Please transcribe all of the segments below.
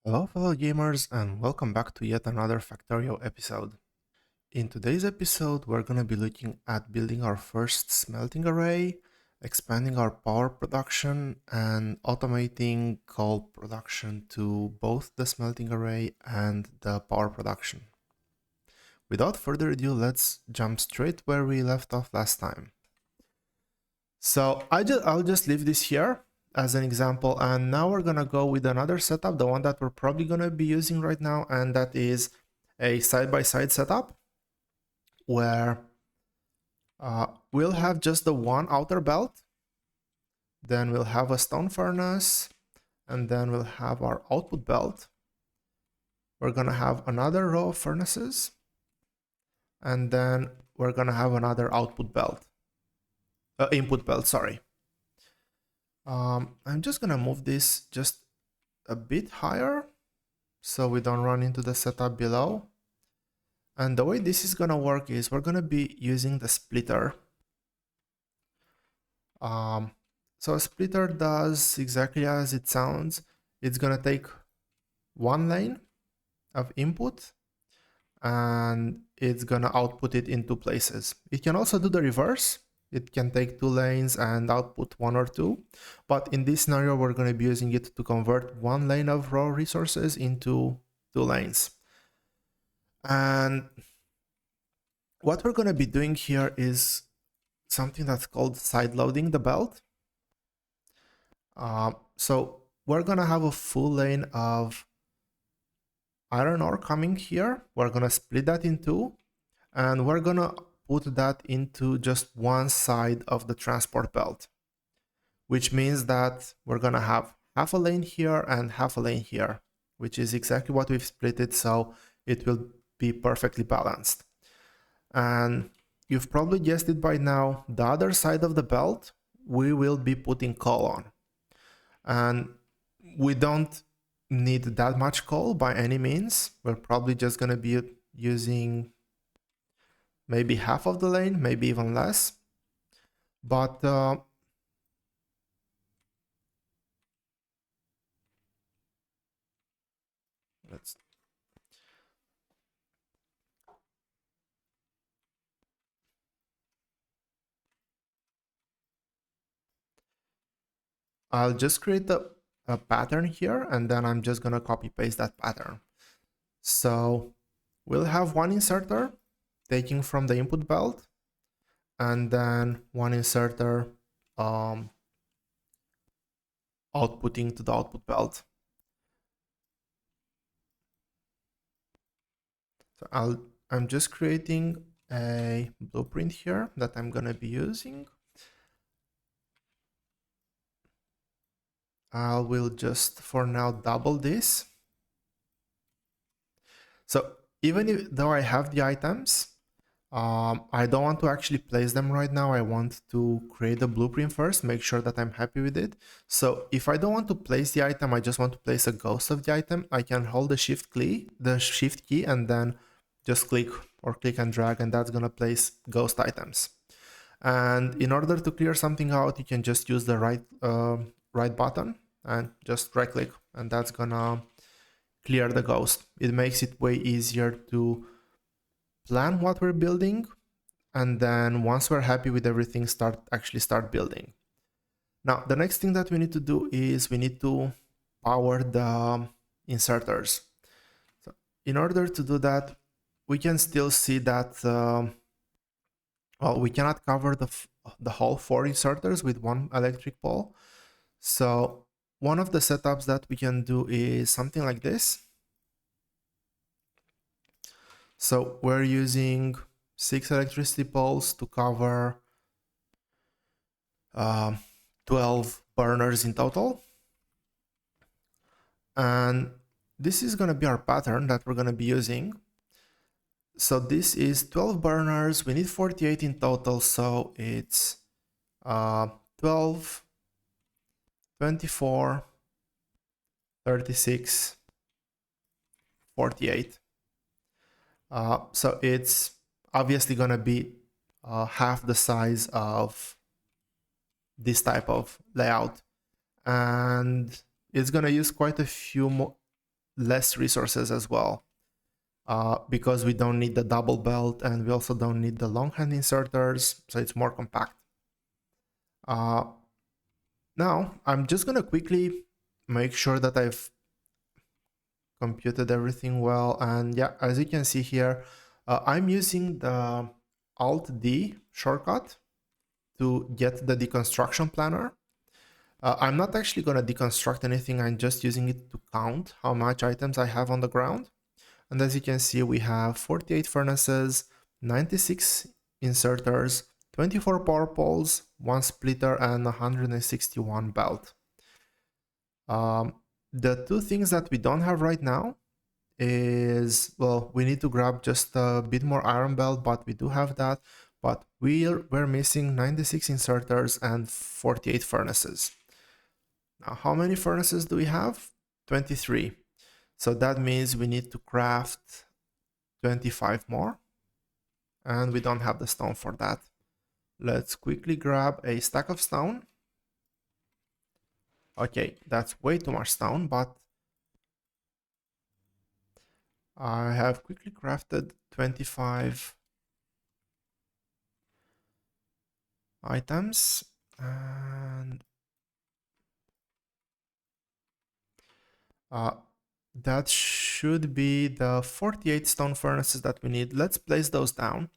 Hello fellow gamers and welcome back to yet another Factorio episode. In today's episode we're going to be looking at building our first smelting array, expanding our power production and automating coal production to both the smelting array and the power production. Without further ado, let's jump straight where we left off last time. So I'll just leave this here as an example, and now we're gonna go with another setup, the one that we're probably gonna be using right now, and that is a side-by-side setup where we'll have just the one outer belt, then we'll have a stone furnace, and then we'll have our output belt. We're gonna have another row of furnaces, and then we're gonna have another output belt, input belt, sorry. I'm just gonna move this just a bit higher so we don't run into the setup below. And the way this is gonna work is we're gonna be using the splitter. So a splitter does exactly as it sounds. It's gonna take one lane of input and it's gonna output it in two places. It can also do the reverse. It can take two lanes and output one or two, but in this scenario we're going to be using it to convert one lane of raw resources into two lanes. And what we're going to be doing here is something that's called side loading the belt. So we're going to have a full lane of iron ore coming here. We're going to split that in two, and we're going to put that into just one side of the transport belt, which means that we're gonna have half a lane here and half a lane here, which is exactly what we've split it, so it will be perfectly balanced. And you've probably guessed it by now, the other side of the belt we will be putting coal on. And we don't need that much coal by any means. We're probably just gonna be using maybe half of the lane, maybe even less. But I'll just create a pattern here, and then I'm just gonna copy paste that pattern. So we'll have one inserter taking from the input belt, and then one inserter outputting to the output belt. So I'm just creating a blueprint here that I'm gonna be using. I will just for now double this. So even though I have the items, I don't want to actually place them right now. I want to create a blueprint first, make sure that I'm happy with it. So if I don't want to place the item, I just want to place a ghost of the item, I can hold the shift key, and then just click and drag, and that's gonna place ghost items. And in order to clear something out, you can just use the right button and just right click, and that's gonna clear the ghost. It makes it way easier to plan what we're building, and then once we're happy with everything, start building. Now the next thing that we need to do is we need to power the inserters. So in order to do that, we can still see that well, we cannot cover the whole 4 inserters with one electric pole. So one of the setups that we can do is something like this. So we're using 6 electricity poles to cover 12 burners in total. And this is going to be our pattern that we're going to be using. So this is 12 burners. We need 48 in total. So it's 12, 24, 36, 48. So it's obviously going to be half the size of this type of layout, and it's going to use quite a few less resources as well, because we don't need the double belt and we also don't need the long hand inserters, so it's more compact. Now I'm just gonna quickly make sure that I've computed everything well, and yeah, as you can see here, I'm using the Alt D shortcut to get the deconstruction planner. I'm not actually going to deconstruct anything, I'm just using it to count how much items I have on the ground. And as you can see, we have 48 furnaces, 96 inserters, 24 power poles, 1 splitter, and 161 belt. The two things that we don't have right now is, well, we need to grab just a bit more iron belt, but we do have that. But we're missing 96 inserters and 48 furnaces. Now, how many furnaces do we have? 23. So that means we need to craft 25 more. And we don't have the stone for that. Let's quickly grab a stack of stone. Okay, that's way too much stone, but I have quickly crafted 25 items, and that should be the 48 stone furnaces that we need. Let's place those down.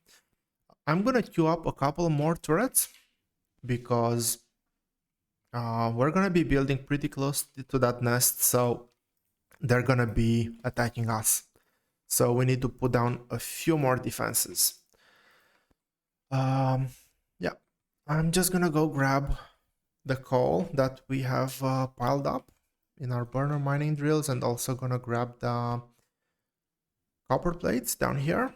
I'm gonna queue up a couple more turrets because we're gonna be building pretty close to that nest, so they're gonna be attacking us. So we need to put down a few more defenses. Yeah, I'm just gonna go grab the coal that we have piled up in our burner mining drills, and also gonna grab the copper plates down here.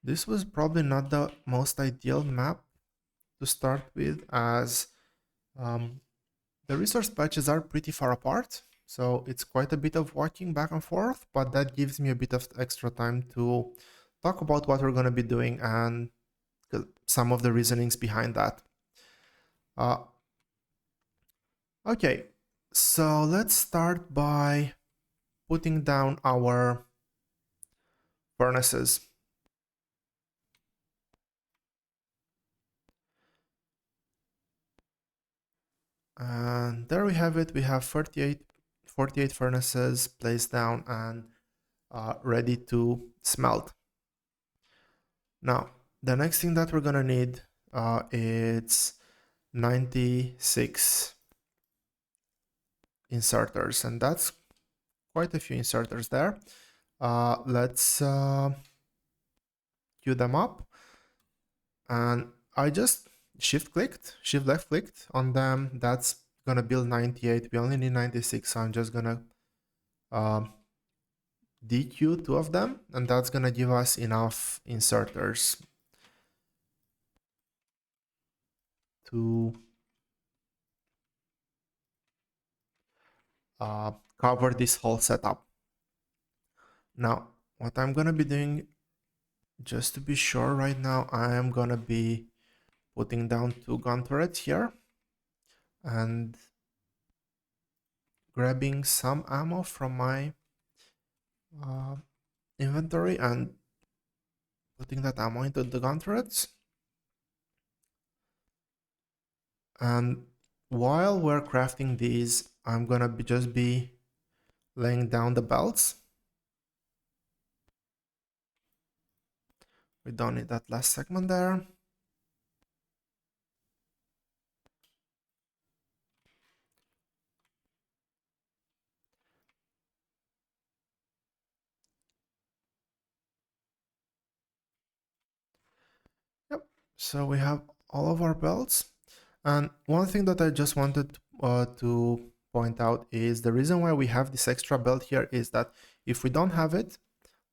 This was probably not the most ideal map to start with, as the resource patches are pretty far apart, so it's quite a bit of walking back and forth, but that gives me a bit of extra time to talk about what we're going to be doing and some of the reasonings behind that. Okay, so let's start by putting down our furnaces. And there we have it. We have 48 furnaces placed down and ready to smelt. Now, the next thing that we're gonna need is 96 inserters, and that's quite a few inserters there. Let's queue them up, and I just shift left clicked on them. That's gonna build 98. We only need 96, so I'm just gonna dequeue 2 of them, and that's gonna give us enough inserters to cover this whole setup. Now, what I'm gonna be doing, just to be sure right now, I am gonna be putting down 2 gun turrets here and grabbing some ammo from my inventory and putting that ammo into the gun turrets. And while we're crafting these, I'm gonna just be laying down the belts. We don't need that last segment there. Yep, so we have all of our belts. And one thing that I just wanted to point out is the reason why we have this extra belt here is that if we don't have it,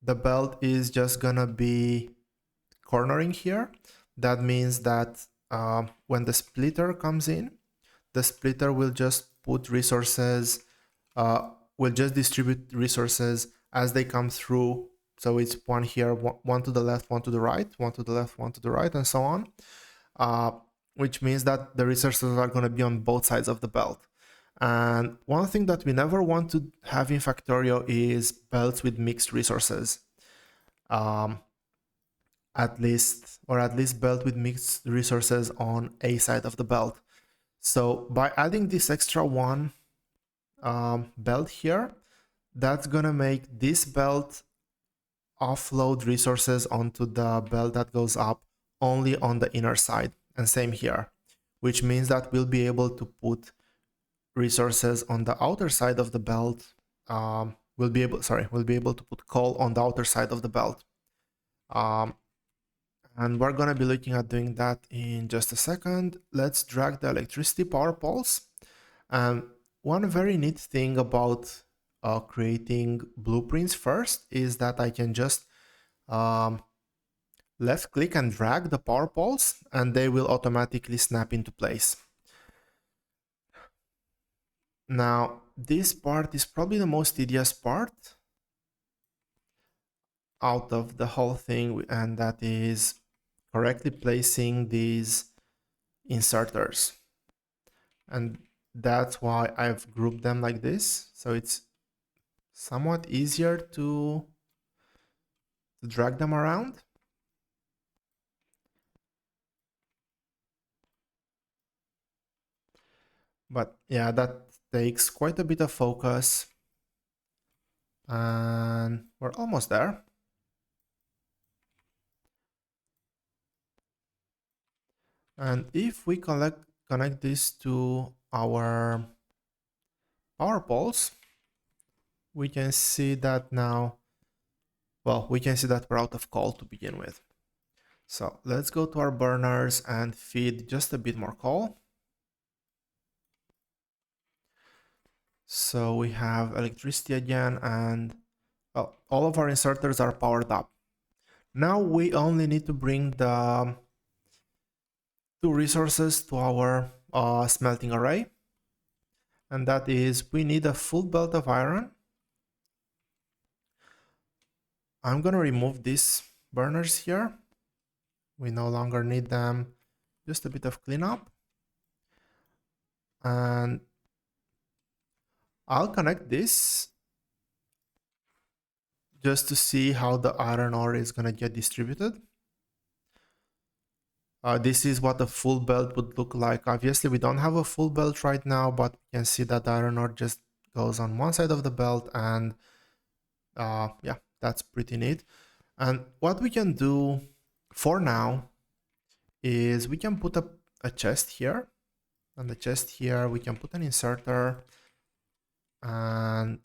the belt is just gonna be cornering here. That means that when the splitter comes in, the splitter will just put resources, will just distribute resources as they come through. So it's one here, one to the left, one to the right, one to the left, one to the right, and so on. Which means that the resources are going to be on both sides of the belt. And one thing that we never want to have in Factorio is belts with mixed resources. Um, at least belt with mixed resources on a side of the belt. So by adding this extra one belt here, that's gonna make this belt offload resources onto the belt that goes up only on the inner side, and same here, which means that we'll be able to put resources on the outer side of the belt. We'll be able to put coal on the outer side of the belt. And we're gonna be looking at doing that in just a second. Let's drag the electricity power poles. And one very neat thing about creating blueprints first is that I can just left click and drag the power poles, and they will automatically snap into place. Now, this part is probably the most tedious part out of the whole thing, and that is correctly placing these inserters. And that's why I've grouped them like this. So it's somewhat easier to drag them around. But yeah, that takes quite a bit of focus. And we're almost there. And if we connect this to our power poles, we can see that now, well, we can see that we're out of coal to begin with. So let's go to our burners and feed just a bit more coal. So we have electricity again, and well, all of our inserters are powered up. Now we only need to bring the two resources to our smelting array. And that is, we need a full belt of iron. I'm gonna remove these burners here. We no longer need them. Just a bit of cleanup. And I'll connect this just to see how the iron ore is gonna get distributed. This is what a full belt would look like. Obviously, we don't have a full belt right now, but we can see that the iron ore just goes on one side of the belt, and yeah, that's pretty neat. And what we can do for now is we can put a chest here. On the chest here, we can put an inserter, and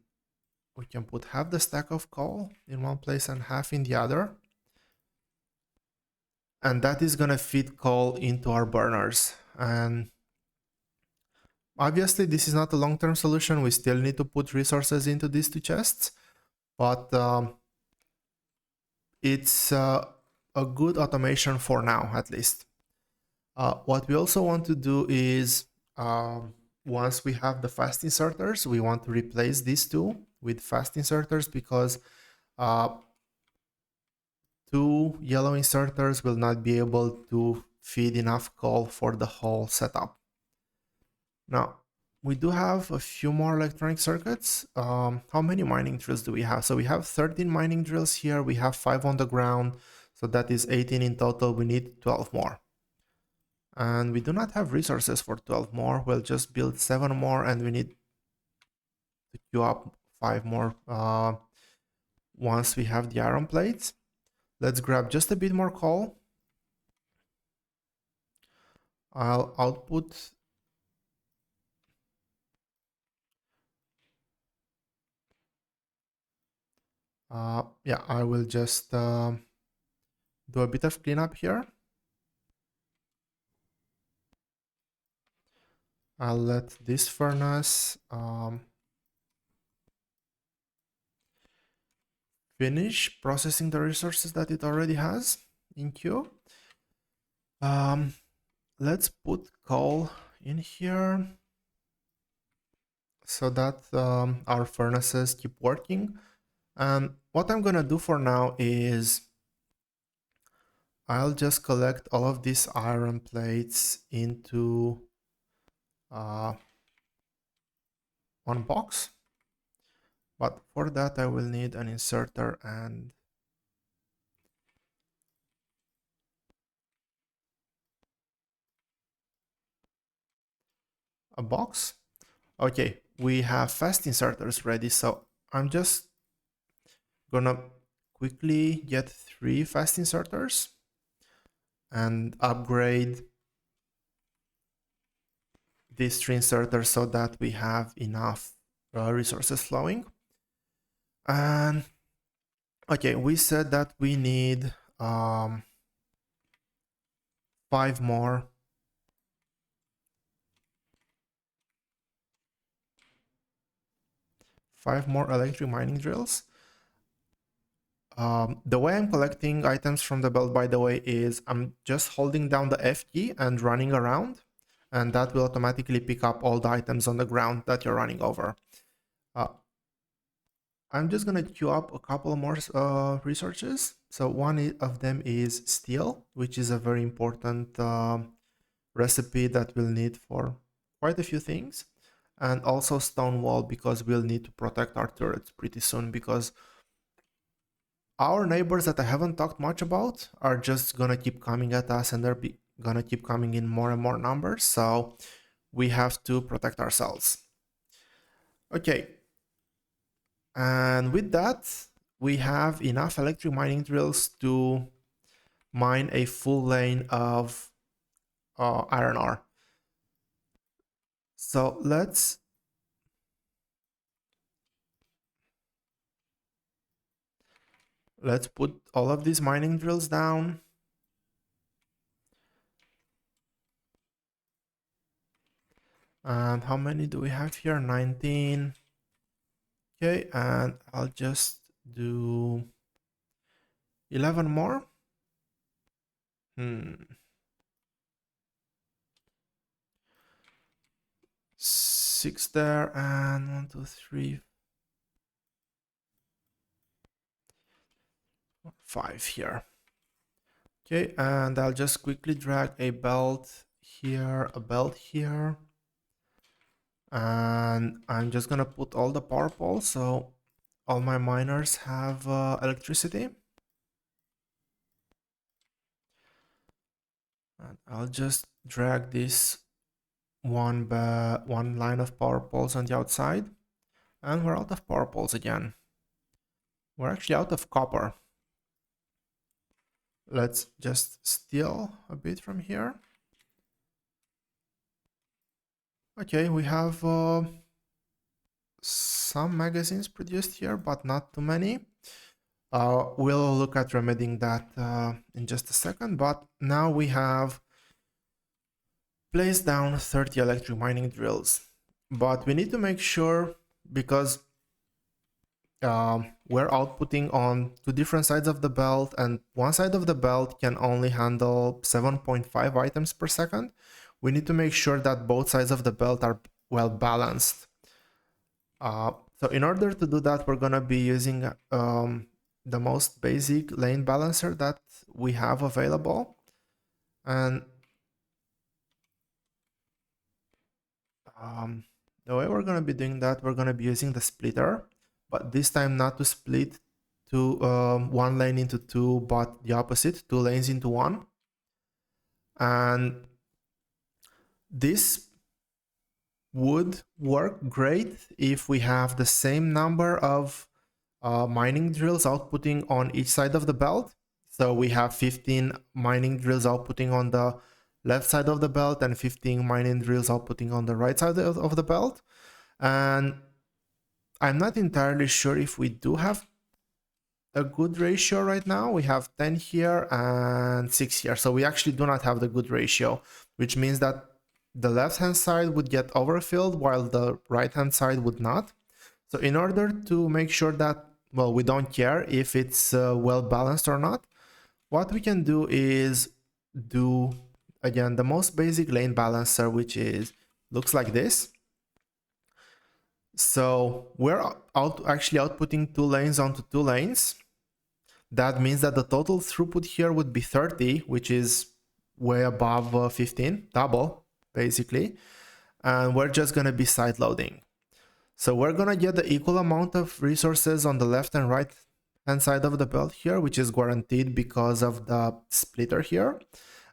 we can put half the stack of coal in one place and half in the other. And that is gonna feed coal into our burners. And obviously, this is not a long-term solution. We still need to put resources into these two chests, but it's a good automation for now, at least. What we also want to do is, once we have the fast inserters, we want to replace these two with fast inserters, because two yellow inserters will not be able to feed enough coal for the whole setup. Now, we do have a few more electronic circuits. How many mining drills do we have? So we have 13 mining drills here. We have 5 on the ground. So that is 18 in total. We need 12 more. And we do not have resources for 12 more. We'll just build 7 more, and we need to queue up 5 more once we have the iron plates. Let's grab just a bit more coal. I'll output yeah, I will just do a bit of cleanup here. I'll let this furnace finish processing the resources that it already has in queue. Let's put coal in here so that our furnaces keep working. And what I'm gonna do for now is I'll just collect all of these iron plates into one box. But for that, I will need an inserter and a box. Okay, we have fast inserters ready, so I'm just gonna quickly get 3 fast inserters and upgrade these 3 inserters so that we have enough resources flowing. And okay, we said that we need 5 more. 5 more electric mining drills. The way I'm collecting items from the belt, by the way, is I'm just holding down the F key and running around, and that will automatically pick up all the items on the ground that you're running over. I'm just gonna queue up a couple more resources. So one of them is steel, which is a very important recipe that we'll need for quite a few things. And also stone wall, because we'll need to protect our turrets pretty soon, because our neighbors that I haven't talked much about are just gonna keep coming at us, and they're gonna keep coming in more and more numbers, so we have to protect ourselves. Okay, and with that, we have enough electric mining drills to mine a full lane of iron ore. So let's put all of these mining drills down. And how many do we have here? 19. Okay, and I'll just do 11 more. 6 there, and 1, 2, 3, 5 here. Okay, and I'll just quickly drag a belt here, a belt here. And I'm just gonna put all the power poles so all my miners have electricity. And I'll just drag this one line of power poles on the outside. And we're out of power poles again. We're actually out of copper. Let's just steal a bit from here. Okay, we have some magazines produced here, but not too many. We'll look at remedying that in just a second, but now we have placed down 30 electric mining drills. But we need to make sure, because we're outputting on 2 different sides of the belt, and one side of the belt can only handle 7.5 items per second. We need to make sure that both sides of the belt are well balanced. So in order to do that, we're gonna be using the most basic lane balancer that we have available. And the way we're gonna be doing that, we're gonna be using the splitter, but this time not to split one lane into 2, but the opposite, 2 lanes into 1. And this would work great if we have the same number of mining drills outputting on each side of the belt. So we have 15 mining drills outputting on the left side of the belt and 15 mining drills outputting on the right side of the belt. And I'm not entirely sure if we do have a good ratio right now. We have 10 here and 6 here. So we actually do not have the good ratio, which means that the left-hand side would get overfilled while the right-hand side would not. So in order to make sure that, well, we don't care if it's well balanced or not, what we can do is do, again, the most basic lane balancer, which looks like this. So we're actually outputting 2 lanes onto 2 lanes. That means that the total throughput here would be 30, which is way above 15, double, basically. And we're just gonna be side loading. So we're gonna get the equal amount of resources on the left and right hand side of the belt here, which is guaranteed because of the splitter here.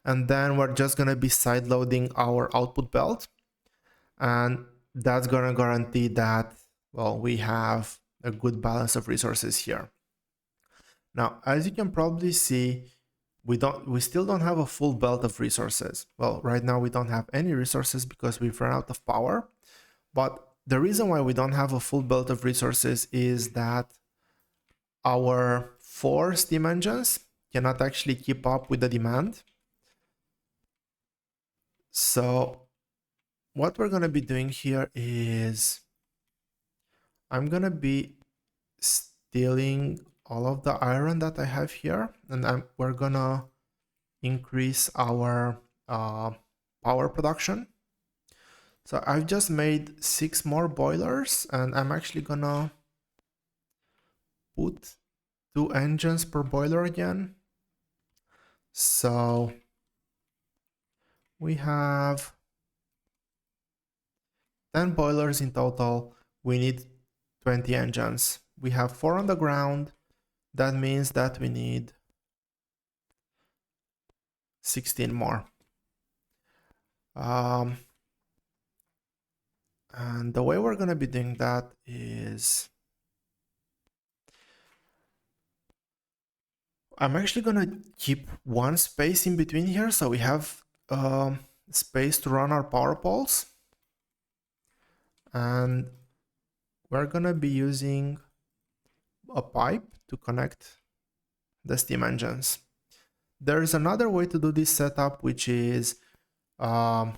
And then we're just gonna be side loading our output belt, and that's gonna guarantee that, well, we have a good balance of resources here. Now, as you can probably see, we still don't have a full belt of resources. Well, right now we don't have any resources because we've run out of power. But the reason why we don't have a full belt of resources is that our 4 steam engines cannot actually keep up with the demand. So what we're going to be doing here is I'm going to be stealing all of the iron that I have here, and we're going to increase our power production. So I've just made 6 more boilers, and I'm actually going to put 2 engines per boiler again. So we have 10 boilers in total. We need 20 engines. We have 4 on the ground. That means that we need 16 more. And the way we're going to be doing that is I'm actually going to keep one space in between here, so we have space to run our power poles. And we're going to be using a pipe to connect the steam engines. There is another way to do this setup, which is I'm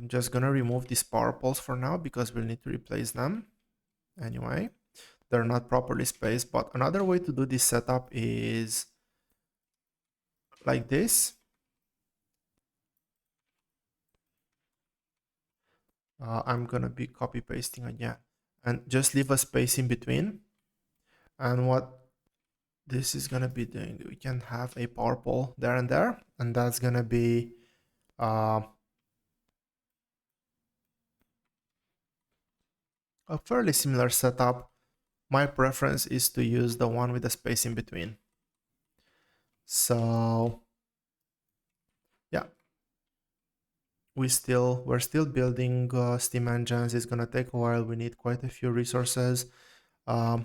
just going to remove these power poles for now because we'll need to replace them anyway. They're not properly spaced, but another way to do this setup is like this. I'm going to be copy pasting again and just leave a space in between. And what this is going to be doing, we can have a power pole there and there, and that's going to be a fairly similar setup. My preference is to use the one with the space in between. So yeah, we're still building steam engines. It's gonna take a while. We need quite a few resources. While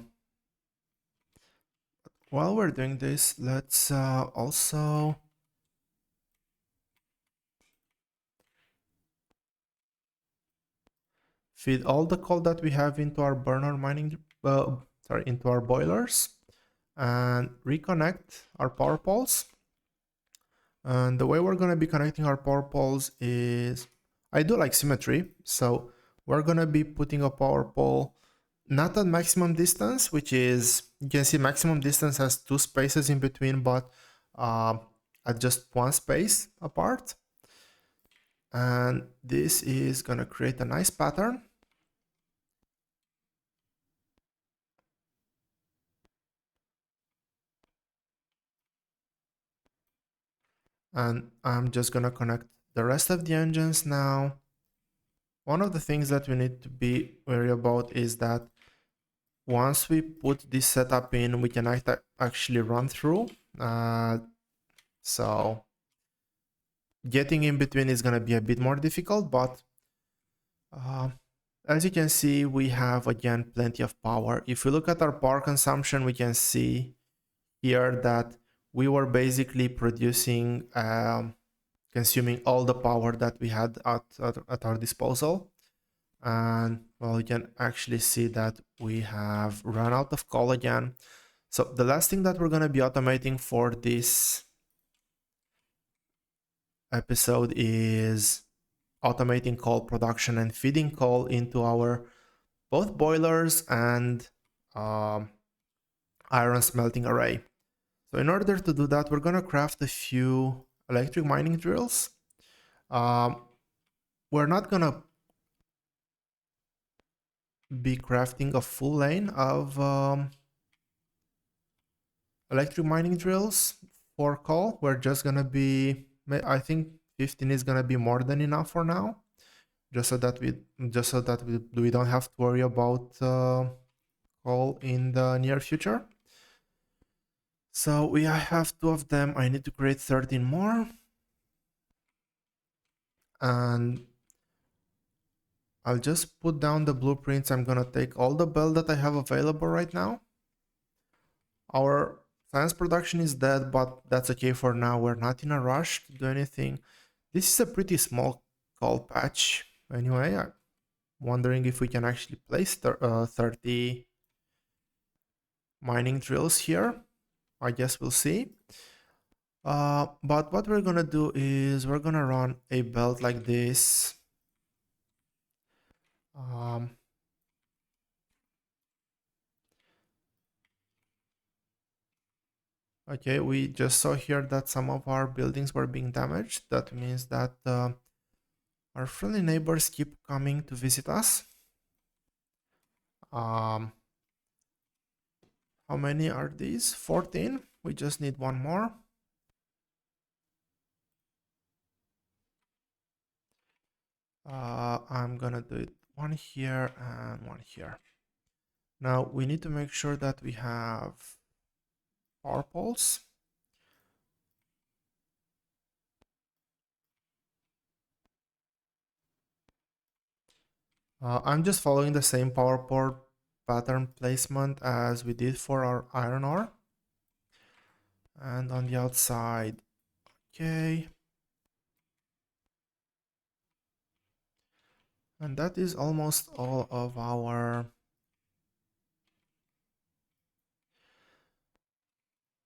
we're doing this, let's also feed all the coal that we have into our burner mining, into our boilers, and reconnect our power poles. And the way we're going to be connecting our power poles is, I do like symmetry, so we're going to be putting a power pole not at maximum distance, which is, you can see maximum distance has 2 spaces in between, but at just 1 space apart. And this is going to create a nice pattern. And I'm just going to connect the rest of the engines now. One of the things that we need to be wary about is that once we put this setup in, we can actually run through. So getting in between is going to be a bit more difficult, but as you can see, we have again plenty of power. If we look at our power consumption, we can see here that we were basically producing, consuming all the power that we had at our disposal. And well, you can actually see that we have run out of coal again. So the last thing that we're going to be automating for this episode is automating coal production and feeding coal into our both boilers and iron smelting array. So in order to do that, we're going to craft a few electric mining drills. We're not going to be crafting a full lane of electric mining drills for coal. We're just going to be, I think 15 is going to be more than enough for now. just so that we don't have to worry about coal in the near future. So we have two of them. I need to create 13 more, and I'll just put down the blueprints. I'm gonna take all the belt that I have available right now. Our science production is dead, but that's okay for now. We're not in a rush to do anything. This is a pretty small coal patch. Anyway, I'm wondering if we can actually place 30 mining drills here. I guess we'll see. But what we're gonna do is we're gonna run a belt like this. Um, okay, we just saw here that some of our buildings were being damaged. That means that our friendly neighbors keep coming to visit us. Um, how many are these? 14. We just need one more. I'm gonna do it one here and one here. Now we need to make sure that we have power poles. I'm just following the same power port pattern placement as we did for our iron ore. And on the outside, okay. And that is almost all of our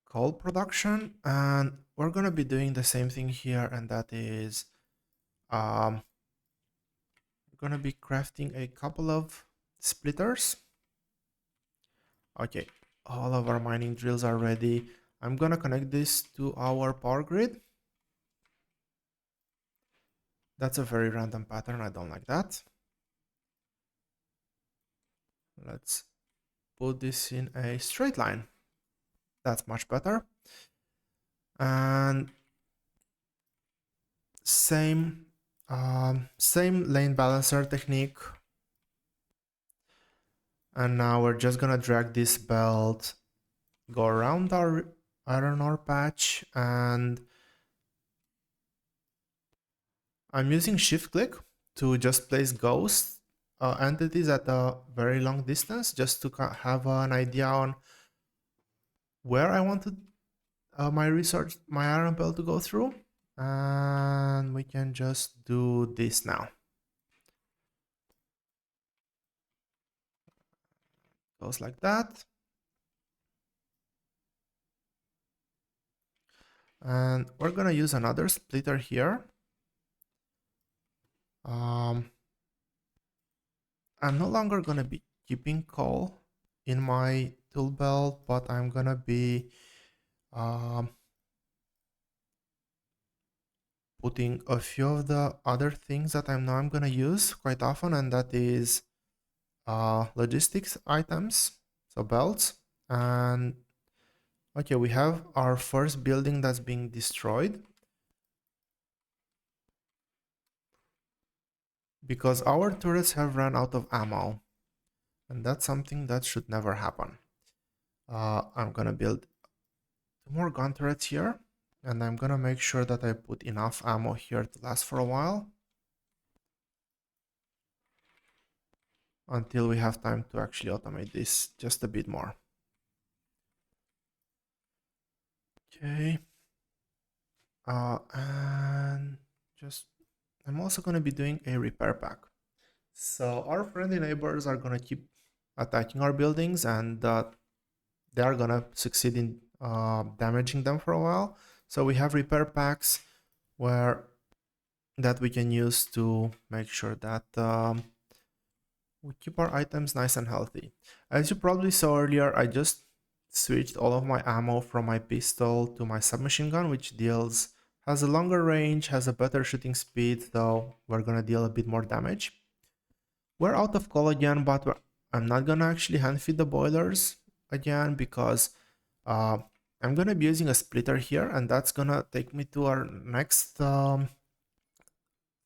coal production. And we're gonna be doing the same thing here, and that is we're gonna be crafting a couple of splitters. Okay, all of our mining drills are ready. I'm gonna connect this to our power grid. That's a very random pattern. I don't like that. Let's put this in a straight line. That's much better. And same lane balancer technique. And now we're just gonna drag this belt, go around our iron ore patch, and I'm using shift click to just place ghost entities at a very long distance, just to have an idea on where I wanted my iron belt to go through. And we can just do this now. Goes like that. And we're gonna use another splitter here. I'm no longer gonna be keeping coal in my tool belt, but I'm gonna be putting a few of the other things that I'm gonna use quite often, and that is logistics items, so belts. And okay, we have our first building that's being destroyed because our turrets have run out of ammo, and that's something that should never happen. I'm gonna build two more gun turrets here, and I'm gonna make sure that I put enough ammo here to last for a while until we have time to actually automate this just a bit more. Okay. And just I'm also going to be doing a repair pack. So our friendly neighbors are going to keep attacking our buildings, and they are going to succeed in damaging them for a while. So we have repair packs where that we can use to make sure that we keep our items nice and healthy. As you probably saw earlier, I just switched all of my ammo from my pistol to my submachine gun, which has a longer range, has a better shooting speed, so we're gonna deal a bit more damage. We're out of coal again, but I'm not gonna actually hand feed the boilers again because I'm gonna be using a splitter here, and that's gonna take me to our next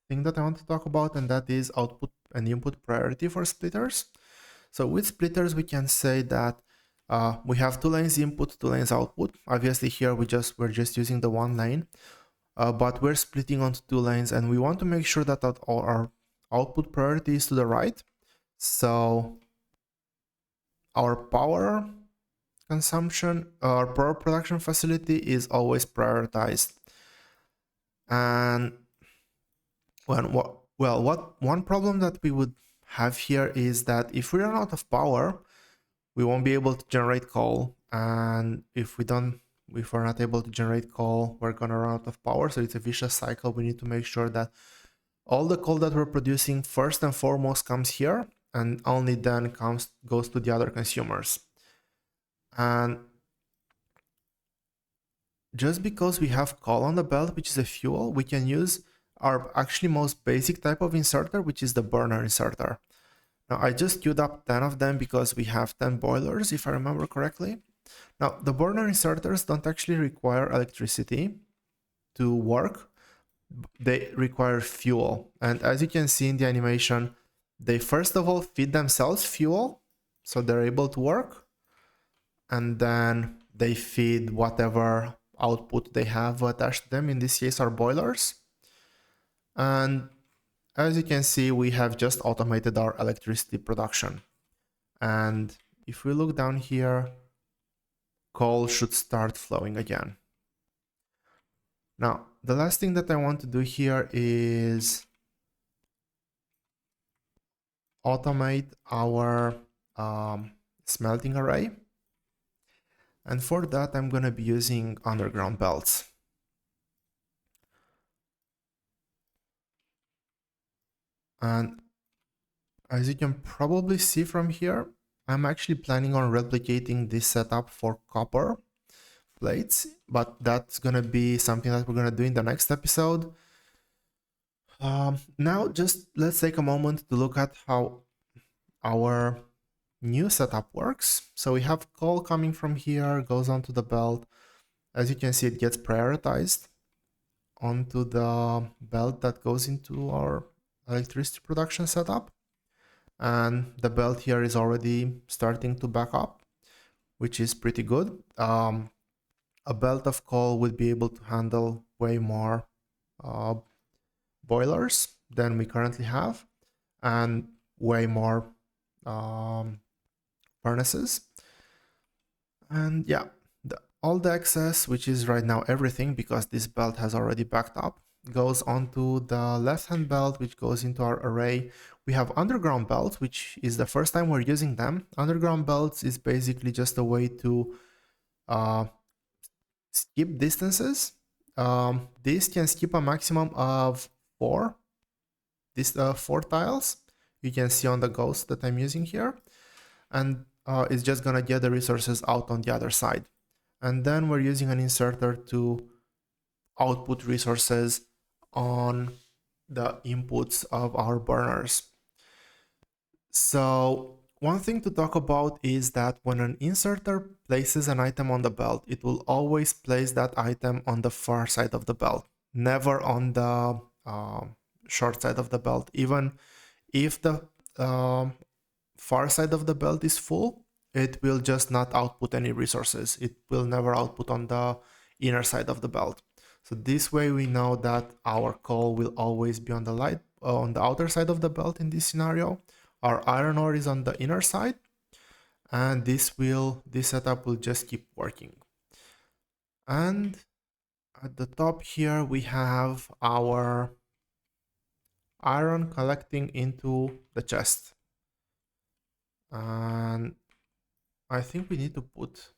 thing that I want to talk about, and that is output and input priority for splitters. So with splitters, we can say that we have 2 lanes input, 2 lanes output. Obviously here we're just using the 1 lane, but we're splitting onto 2 lanes, and we want to make sure that our output priority is to the right. So our power consumption, our power production facility is always prioritized. And what one problem that we would have here is that if we run out of power, we won't be able to generate coal, and if we're not able to generate coal, we're gonna run out of power. So it's a vicious cycle. We need to make sure that all the coal that we're producing first and foremost comes here, and only then goes to the other consumers. And just because we have coal on the belt, which is a fuel, we can use our actually most basic type of inserter, which is the burner inserter. Now I just queued up 10 of them because we have 10 boilers, if I remember correctly. Now the burner inserters don't actually require electricity to work. They require fuel. And as you can see in the animation, they first of all feed themselves fuel, so they're able to work. And then they feed whatever output they have attached to them. In this case, our boilers. And as you can see, we have just automated our electricity production. And if we look down here, coal should start flowing again. Now, the last thing that I want to do here is automate our smelting array. And for that, I'm going to be using underground belts. And as you can probably see from here, I'm actually planning on replicating this setup for copper plates, but that's going to be something that we're going to do in the next episode. Now, just let's take a moment to look at how our new setup works. So we have coal coming from here, goes onto the belt. As you can see, it gets prioritized onto the belt that goes into our electricity production setup. And the belt here is already starting to back up, which is pretty good. A belt of coal would be able to handle way more boilers than we currently have, and way more furnaces. And yeah, all the excess, which is right now everything, because this belt has already backed up, goes onto the left-hand belt, which goes into our array. We have underground belts, which is the first time we're using them. Underground belts is basically just a way to skip distances. This can skip a maximum of 4 tiles. You can see on the ghost that I'm using here. And it's just gonna get the resources out on the other side. And then we're using an inserter to output resources on the inputs of our burners. So one thing to talk about is that when an inserter places an item on the belt, it will always place that item on the far side of the belt, never on the short side of the belt. Even if the far side of the belt is full, it will just not output any resources. It will never output on the inner side of the belt. So this way we know that our coal will always be on the outer side of the belt in this scenario. Our iron ore is on the inner side, and this setup will just keep working. And at the top here we have our iron collecting into the chest. And I think we need to put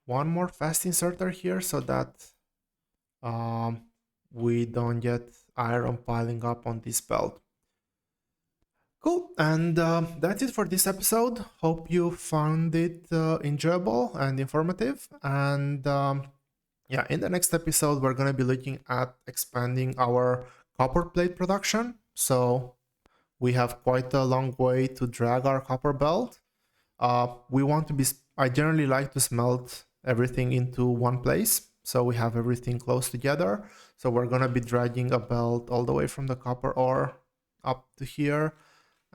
one more fast inserter here so that we don't get iron piling up on this belt. Cool, and that's it for this episode. Hope you found it enjoyable and informative. And yeah, in the next episode, we're going to be looking at expanding our copper plate production. So we have quite a long way to drag our copper belt. I generally like to smelt everything into one place. so we have everything close together. So we're gonna be dragging a belt all the way from the copper ore up to here.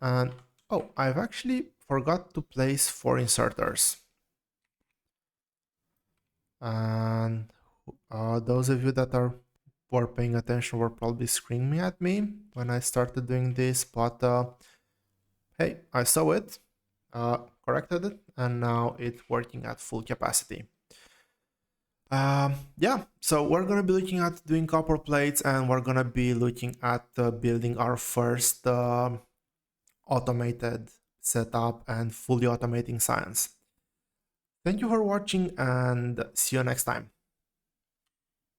And oh, I've actually forgot to place 4 inserters. And those of you that were paying attention were probably screaming at me when I started doing this, but hey, I saw it, corrected it, and now it's working at full capacity. Yeah, so we're gonna be looking at doing copper plates, and we're gonna be looking at building our first automated setup and fully automating science. Thank you for watching, and see you next time.